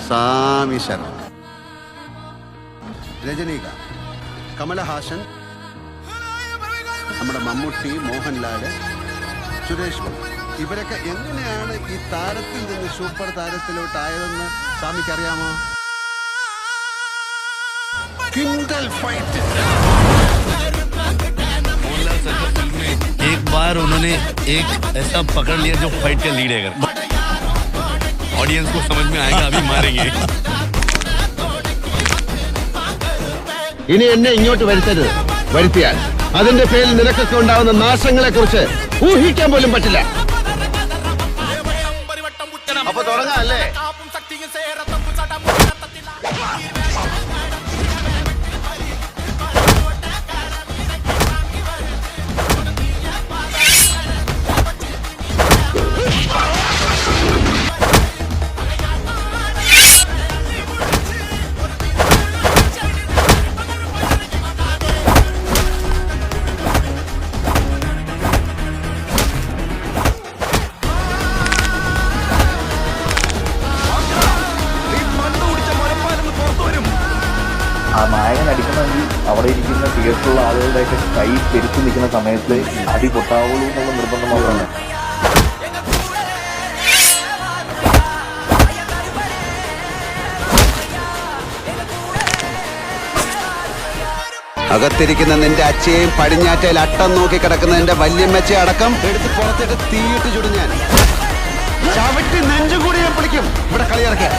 സ്വാമി ശരണം. രജനീകാന്ത്, കമലഹാസൻ, നമ്മുടെ മമ്മൂട്ടി, മോഹൻലാല്, സുരേഷ് ഗോപി, ഇവരൊക്കെ എങ്ങനെയാണ് ഈ താരത്തിൽ നിന്ന് സൂപ്പർ താരത്തിലോട്ടായതെന്ന് സ്വാമിക്ക് അറിയാമോ? Kindle fight. एक बार उन्होंने एक ऐसा पकड़ लिया जो फाइट का लीड है. ऑडियंस को समझ में आएगा, अभी मारेंगे. ഇനി എന്നെ ഇങ്ങോട്ട് വരുത്തരുത്. വരുത്തിയാൽ അതിന്റെ പേരിൽ നിനക്കൊക്കെ ഉണ്ടാവുന്ന നാശങ്ങളെ കുറിച്ച് ഊഹിക്കാൻ പോലും പറ്റില്ല. അപ്പൊ തുടങ്ങാം അല്ലേ? ആ നായകൻ അടിക്കണമെങ്കിൽ അവിടെ ഇരിക്കുന്ന തിയേറ്ററിലുള്ള ആളുകളുടെയൊക്കെ കൈ പെരുത്തു നിൽക്കുന്ന സമയത്ത് അടി പൊട്ടാവുള്ളൂ എന്നുള്ള നിർബന്ധം മാത്രമാണ്. അകത്തിരിക്കുന്ന നിന്റെ അച്ഛയെയും പടിഞ്ഞാറ്റയിൽ അട്ടം നോക്കി കിടക്കുന്ന നിന്റെ വല്യമ്മച്ചയെ അടക്കം എടുത്ത് പുറത്തിട്ട് തീയിട്ട് ചുടുഞ്ഞാൻ ചവിട്ടി നെഞ്ചുകൂടി ഞാൻ പിടിക്കും. ഇവിടെ കളിയിറക്കിയ